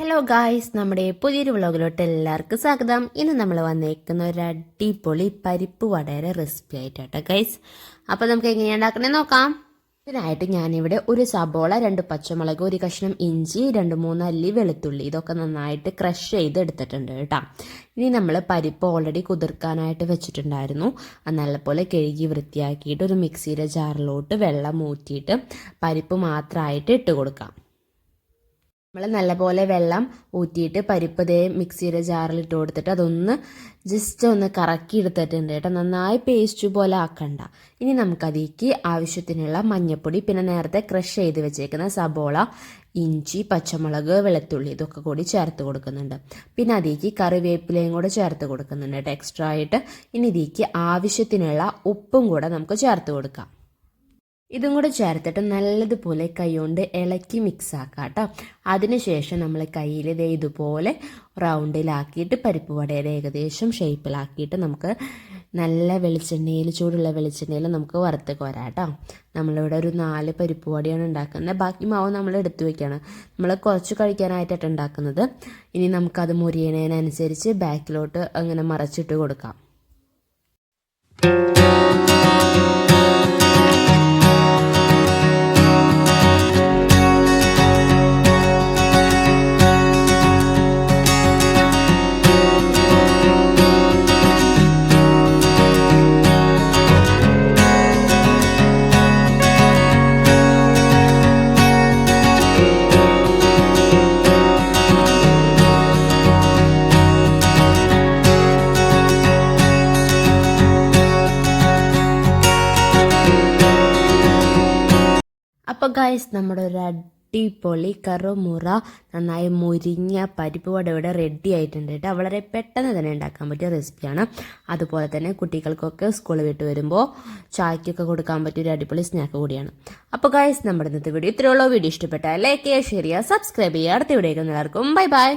Hello guys, നമ്മുടെ പുതിയൊരു വ്ളോഗിലോട്ട് എല്ലാവർക്കും സ്വാഗതം. ഇന്ന് നമ്മൾ വന്നേക്കുന്ന ഒരു അടിപൊളി പരിപ്പ് വടയുടെ റെസിപ്പി ആയിട്ടാട്ടോ ഗൈസ്. അപ്പോൾ നമുക്ക് എങ്ങനെയാണ് ഉണ്ടാക്കണേ നോക്കാം. ഇതിനായിട്ട് ഞാനിവിടെ ഒരു സബോള, 2 പച്ചമുളക്, ഒരു കഷ്ണം ഇഞ്ചി, 2-3 അല്ലി വെളുത്തുള്ളി ഇതൊക്കെ നന്നായിട്ട് ക്രഷ് ചെയ്ത് എടുത്തിട്ടുണ്ട് കേട്ടോ. ഇനി നമ്മൾ പരിപ്പ് ഓൾറെഡി കുതിർക്കാനായിട്ട് വെച്ചിട്ടുണ്ടായിരുന്നു. അത് നല്ലപോലെ കഴുകി വൃത്തിയാക്കിയിട്ട് ഒരു മിക്സിയുടെ ജാറിലോട്ട് വെള്ളം ഊറ്റിയിട്ട് പരിപ്പ് മാത്രമായിട്ട് ഇട്ട് കൊടുക്കാം. നമ്മൾ നല്ലപോലെ വെള്ളം ഊറ്റിയിട്ട് പരിപ്പ് ദേ മിക്സിയുടെ ജാറിൽ ഇട്ട് കൊടുത്തിട്ട് അതൊന്ന് ജസ്റ്റ് ഒന്ന് കറക്കി എടുത്തിട്ടുണ്ട് കേട്ടോ. നന്നായി പേസ്റ്റ് പോലെ ആക്കണ്ട. ഇനി നമുക്കതിലേക്ക് ആവശ്യത്തിനുള്ള മഞ്ഞൾപ്പൊടി, പിന്നെ നേരത്തെ ക്രഷ് ചെയ്ത് വെച്ചേക്കുന്ന സബോള, ഇഞ്ചി, പച്ചമുളക്, വെളുത്തുള്ളി ഇതൊക്കെ കൂടി ചേർത്ത് കൊടുക്കുന്നുണ്ട്. പിന്നെ അതിലേക്ക് കറിവേപ്പിലയും കൂടെ ചേർത്ത് കൊടുക്കുന്നുണ്ട് കേട്ടോ എക്സ്ട്രാ ആയിട്ട്. ഇനി ഇതിലേക്ക് ആവശ്യത്തിനുള്ള ഉപ്പും കൂടെ നമുക്ക് ചേർത്ത് കൊടുക്കാം. ഇതും കൂടെ ചേർത്തിട്ട് നല്ലതുപോലെ കൈകൊണ്ട് ഇളക്കി മിക്സ് ആക്കാം കേട്ടോ. അതിനുശേഷം നമ്മൾ കയ്യിൽ ഇതുപോലെ റൗണ്ടിലാക്കിയിട്ട് പരിപ്പ് വടയുടെ ഏകദേശം ഷേപ്പിലാക്കിയിട്ട് നമുക്ക് നല്ല വെളിച്ചെണ്ണയിൽ, ചൂടുള്ള വെളിച്ചെണ്ണയിൽ നമുക്ക് വറുത്ത് കോരാം കേട്ടോ. നമ്മളിവിടെ ഒരു 4 പരിപ്പ് വടയാണ് ഉണ്ടാക്കുന്നത്. ബാക്കി മാവ് നമ്മൾ എടുത്തു വെക്കണം. നമ്മൾ കുറച്ച് കഴിക്കാനായിട്ടാണ് ഉണ്ടാക്കുന്നത്. ഇനി നമുക്കത് മുരിയണതിനനുസരിച്ച് ബാക്കിലോട്ട് അങ്ങനെ മറച്ചിട്ട് കൊടുക്കാം. അപ്പോൾ ഗൈസ്, നമ്മുടെ ഒരു അടിപൊളി കറുമുറ നന്നായി മുരിഞ്ഞ പരിപ്പ് വട ഇവിടെ റെഡി ആയിട്ടുണ്ട് കേട്ടോ. വളരെ പെട്ടെന്ന് തന്നെ ഉണ്ടാക്കാൻ പറ്റിയ റെസിപ്പിയാണ്. അതുപോലെ തന്നെ കുട്ടികൾക്കൊക്കെ സ്കൂളിൽ വിട്ട് വരുമ്പോൾ ചായക്കൊക്കെ കൊടുക്കാൻ പറ്റിയ ഒരു അടിപൊളി സ്നാക്ക് കൂടിയാണ്. അപ്പോൾ ഗൈസ്, നമ്മുടെ ഇന്നത്തെ വീഡിയോ ഇത്രയുള്ളൂ. വീഡിയോ ഇഷ്ടപ്പെട്ടാൽ ലൈക്ക് ചെയ്യുക, ഷെയർ ചെയ്യുക, സബ്സ്ക്രൈബ് ചെയ്യുക. അടുത്ത വീഡിയോ എല്ലാവർക്കും ബൈ ബൈ.